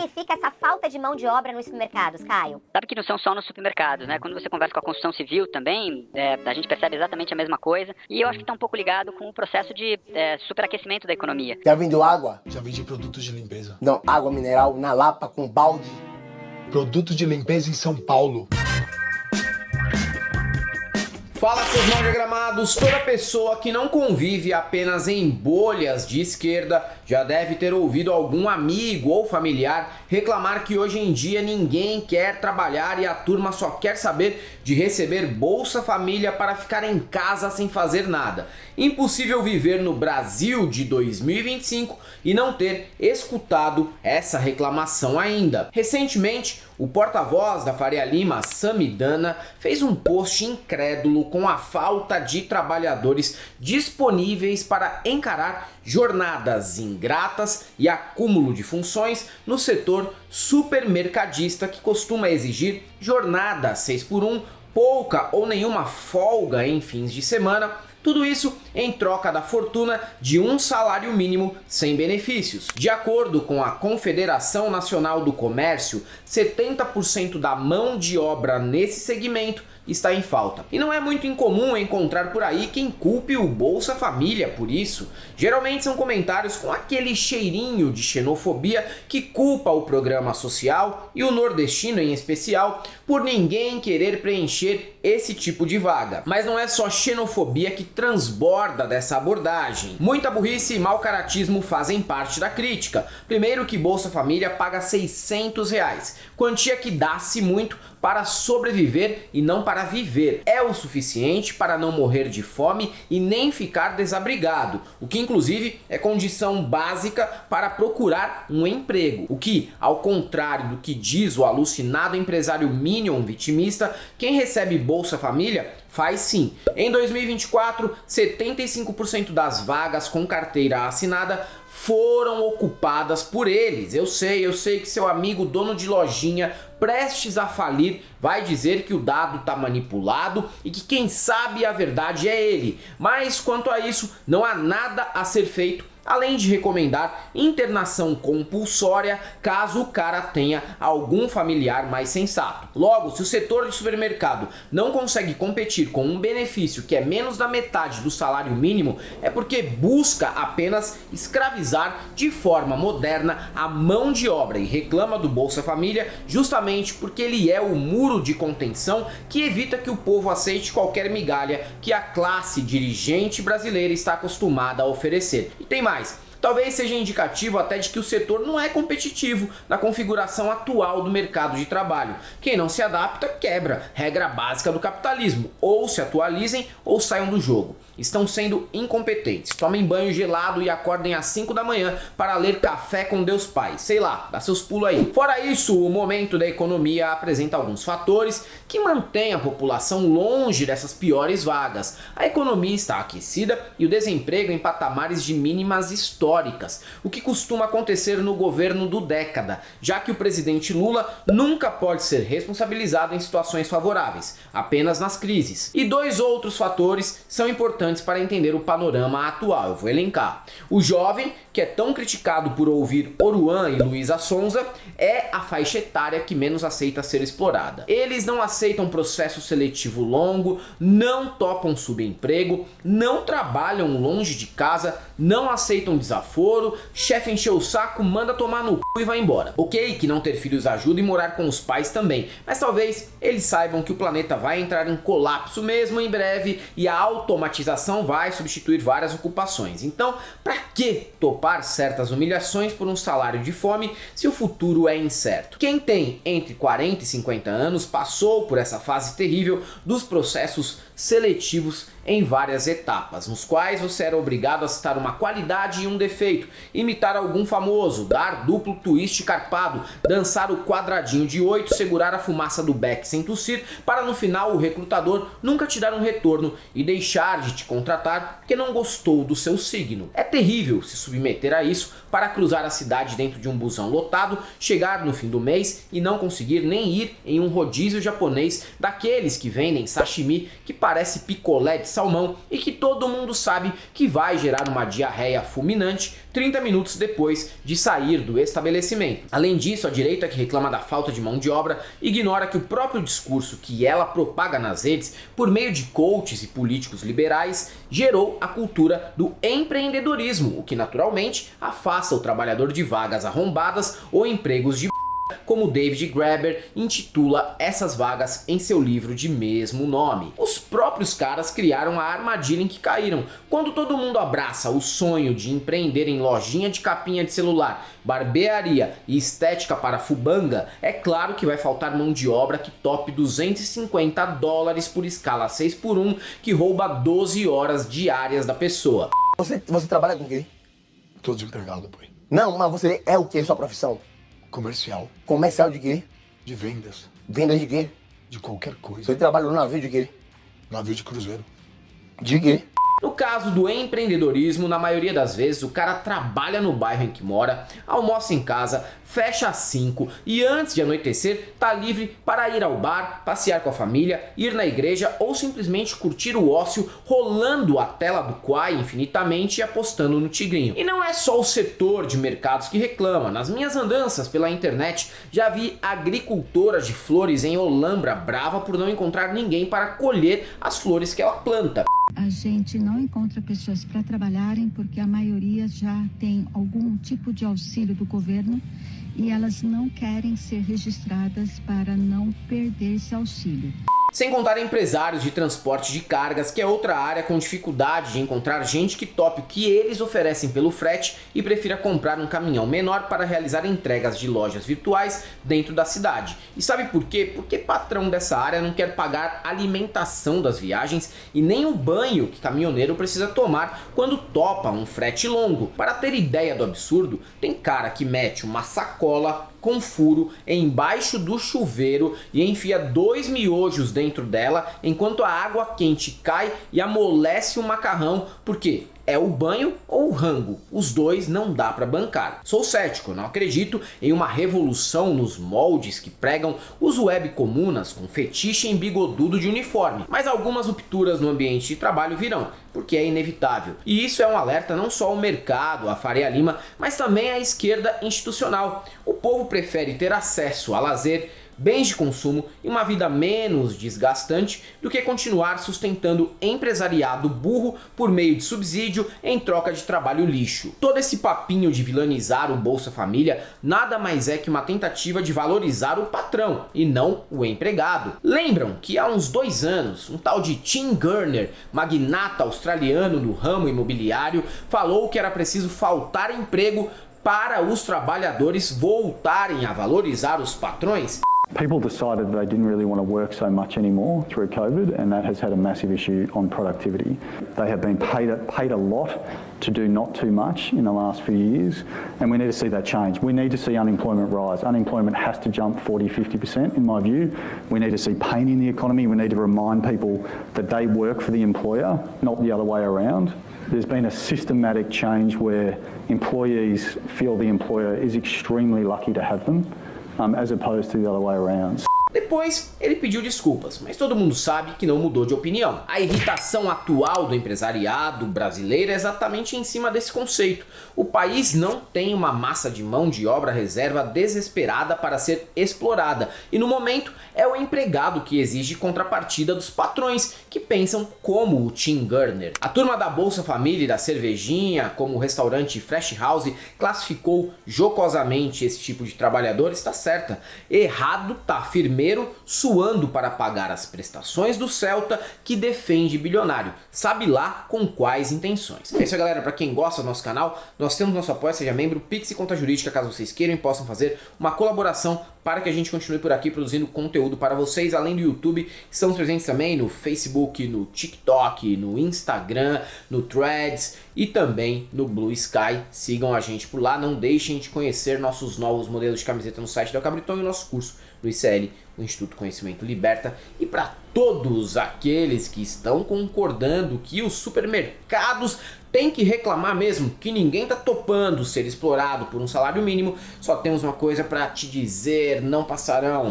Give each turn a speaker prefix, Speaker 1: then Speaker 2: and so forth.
Speaker 1: significa essa falta de mão de obra nos supermercados, Caio?
Speaker 2: Sabe que não são só nos supermercados, né? Quando você conversa com a construção civil também, a gente percebe exatamente a mesma coisa. E eu acho que está um pouco ligado com o processo de superaquecimento da economia.
Speaker 3: Já vendeu água?
Speaker 4: Já vendi produtos de limpeza.
Speaker 3: Não, água mineral na Lapa com balde.
Speaker 4: Produtos de limpeza em São Paulo.
Speaker 5: Fala, seus mal diagramados! Toda pessoa que não convive apenas em bolhas de esquerda já deve ter ouvido algum amigo ou familiar reclamar que hoje em dia ninguém quer trabalhar e a turma só quer saber de receber Bolsa Família para ficar em casa sem fazer nada. Impossível viver no Brasil de 2025 e não ter escutado essa reclamação ainda. Recentemente, o porta-voz da Faria Lima, Samidana, fez um post incrédulo com a falta de trabalhadores disponíveis para encarar jornadas ingratas e acúmulo de funções no setor supermercadista, que costuma exigir jornada 6x1, pouca ou nenhuma folga em fins de semana. Tudo isso em troca da fortuna de um salário mínimo sem benefícios. De acordo com a Confederação Nacional do Comércio, 70% da mão de obra nesse segmento está em falta. E não é muito incomum encontrar por aí quem culpe o Bolsa Família por isso. Geralmente são comentários com aquele cheirinho de xenofobia que culpa o programa social e o nordestino em especial por ninguém querer preencher esse tipo de vaga. Mas não é só xenofobia que transborda dessa abordagem. Muita burrice e mau caratismo fazem parte da crítica. Primeiro que Bolsa Família paga R$600, quantia que dá-se muito para sobreviver e não para viver. É o suficiente para não morrer de fome e nem ficar desabrigado, o que inclusive é condição básica para procurar um emprego. O que, ao contrário do que diz o alucinado empresário Minion vitimista, quem recebe Bolsa Família faz sim. Em 2024, 75% das vagas com carteira assinada foram ocupadas por eles. Eu sei que seu amigo dono de lojinha prestes a falir vai dizer que o dado está manipulado e que quem sabe a verdade é ele. Mas quanto a isso, não há nada a ser feito, além de recomendar internação compulsória caso o cara tenha algum familiar mais sensato. Logo, se o setor de supermercado não consegue competir com um benefício que é menos da metade do salário mínimo, é porque busca apenas escravizar de forma moderna a mão de obra e reclama do Bolsa Família justamente porque ele é o muro de contenção que evita que o povo aceite qualquer migalha que a classe dirigente brasileira está acostumada a oferecer. E tem mais. Talvez seja indicativo até de que o setor não é competitivo na configuração atual do mercado de trabalho. Quem não se adapta, quebra. Regra básica do capitalismo. Ou se atualizem ou saiam do jogo. Estão sendo incompetentes. Tomem banho gelado e acordem às 5 da manhã para ler Café com Deus Pai. Sei lá, dá seus pulos aí. Fora isso, o momento da economia apresenta alguns fatores que mantêm a população longe dessas piores vagas. A economia está aquecida e o desemprego em patamares de mínimas históricas, o que costuma acontecer no governo do década, já que o presidente Lula nunca pode ser responsabilizado em situações favoráveis, apenas nas crises. E dois outros fatores são importantes para entender o panorama atual, eu vou elencar. O jovem, que é tão criticado por ouvir Oruan e Luísa Sonza, é a faixa etária que menos aceita ser explorada. Eles não aceitam processo seletivo longo, não topam subemprego, não trabalham longe de casa, não aceitam desaforo, chefe encheu o saco, manda tomar no c... e vai embora. Ok que não ter filhos ajuda e morar com os pais também, mas talvez eles saibam que o planeta vai entrar em colapso mesmo em breve e a automatização vai substituir várias ocupações. Então, para que topar certas humilhações por um salário de fome se o futuro é incerto? Quem tem entre 40 e 50 anos passou por essa fase terrível dos processos seletivos em várias etapas, nos quais você era obrigado a citar uma qualidade e um defeito, imitar algum famoso, dar duplo twist carpado, dançar o quadradinho de 8, segurar a fumaça do beck sem tossir, para no final o recrutador nunca te dar um retorno e deixar de te contratar porque não gostou do seu signo. É terrível se submeter a isso para cruzar a cidade dentro de um busão lotado, chegar no fim do mês e não conseguir nem ir em um rodízio japonês daqueles que vendem sashimi que parece picolé de salmão e que todo mundo sabe que vai gerar uma diarreia fulminante 30 minutos depois de sair do estabelecimento. Além disso, a direita, que reclama da falta de mão de obra, ignora que o próprio discurso que ela propaga nas redes, por meio de coaches e políticos liberais, gerou a cultura do empreendedorismo, o que naturalmente afasta o trabalhador de vagas arrombadas ou empregos de como David Graeber intitula essas vagas em seu livro de mesmo nome. Os próprios caras criaram a armadilha em que caíram. Quando todo mundo abraça o sonho de empreender em lojinha de capinha de celular, barbearia e estética para fubanga, é claro que vai faltar mão de obra que tope $250 por escala 6x1, que rouba 12 horas diárias da pessoa.
Speaker 3: Você trabalha com quem?
Speaker 4: Tô desempregado, pô.
Speaker 3: Não, mas você é o que? Sua profissão?
Speaker 4: Comercial.
Speaker 3: Comercial de quê?
Speaker 4: De vendas.
Speaker 3: Venda de quê?
Speaker 4: De qualquer coisa.
Speaker 3: Você trabalha no navio de quê?
Speaker 4: Navio de cruzeiro.
Speaker 3: De quê?
Speaker 5: No caso do empreendedorismo, na maioria das vezes o cara trabalha no bairro em que mora, almoça em casa, fecha às 5 e antes de anoitecer tá livre para ir ao bar, passear com a família, ir na igreja ou simplesmente curtir o ócio rolando a tela do Quai infinitamente e apostando no tigrinho. E não é só o setor de mercados que reclama. Nas minhas andanças pela internet já vi agricultora de flores em Olambra brava por não encontrar ninguém para colher as flores que ela planta.
Speaker 6: A gente não encontra pessoas para trabalharem porque a maioria já tem algum tipo de auxílio do governo e elas não querem ser registradas para não perder esse auxílio.
Speaker 5: Sem contar empresários de transporte de cargas, que é outra área com dificuldade de encontrar gente que tope o que eles oferecem pelo frete e prefira comprar um caminhão menor para realizar entregas de lojas virtuais dentro da cidade. E sabe por quê? Porque patrão dessa área não quer pagar a alimentação das viagens e nem o banho que caminhoneiro precisa tomar quando topa um frete longo. Para ter ideia do absurdo, tem cara que mete uma sacola com furo embaixo do chuveiro e enfia 2 miojos dentro dela enquanto a água quente cai e amolece o macarrão, porque é o banho ou o rango, os dois não dá para bancar. Sou cético, não acredito em uma revolução nos moldes que pregam os webcomunas com fetiche em bigodudo de uniforme, mas algumas rupturas no ambiente de trabalho virão, porque é inevitável. E isso é um alerta não só ao mercado, à Faria Lima, mas também à esquerda institucional. O povo prefere ter acesso a lazer, bens de consumo e uma vida menos desgastante do que continuar sustentando empresariado burro por meio de subsídio em troca de trabalho lixo. Todo esse papinho de vilanizar o Bolsa Família nada mais é que uma tentativa de valorizar o patrão e não o empregado. Lembram que há uns 2 anos um tal de Tim Gurner, magnata australiano do ramo imobiliário, falou que era preciso faltar emprego para os trabalhadores voltarem a valorizar os patrões?
Speaker 7: People decided they didn't really want to work so much anymore through COVID, and that has had a massive issue on productivity. They have been paid a lot to do not too much in the last few years, and we need to see that change. We need to see unemployment rise. Unemployment has to jump 40-50% in my view. We need to see pain in the economy. We need to remind people that they work for the employer, not the other way around. There's been a systematic change where employees feel the employer is extremely lucky to have them, as opposed to the other way around.
Speaker 5: Depois, ele pediu desculpas, mas todo mundo sabe que não mudou de opinião. A irritação atual do empresariado brasileiro é exatamente em cima desse conceito. O país não tem uma massa de mão de obra reserva desesperada para ser explorada, e no momento é o empregado que exige contrapartida dos patrões, que pensam como o Tim Gurner. A turma da Bolsa Família e da cervejinha, como o restaurante Fresh House, classificou jocosamente esse tipo de trabalhador, está certa. Errado tá firme suando para pagar as prestações do Celta que defende bilionário, sabe lá com quais intenções. É isso, galera. Para quem gosta do nosso canal, nós temos nosso apoio, seja membro, Pix e conta jurídica, caso vocês queiram e possam fazer uma colaboração para que a gente continue por aqui produzindo conteúdo para vocês. Além do YouTube, estamos presentes também no Facebook, no TikTok, no Instagram, no Threads e também no Blue Sky. Sigam a gente por lá, não deixem de conhecer nossos novos modelos de camiseta no site da Cabriton e o nosso curso do ICL, o Instituto Conhecimento Liberta. E para todos aqueles que estão concordando que os supermercados têm que reclamar mesmo, que ninguém tá topando ser explorado por um salário mínimo, só temos uma coisa para te dizer: não passarão.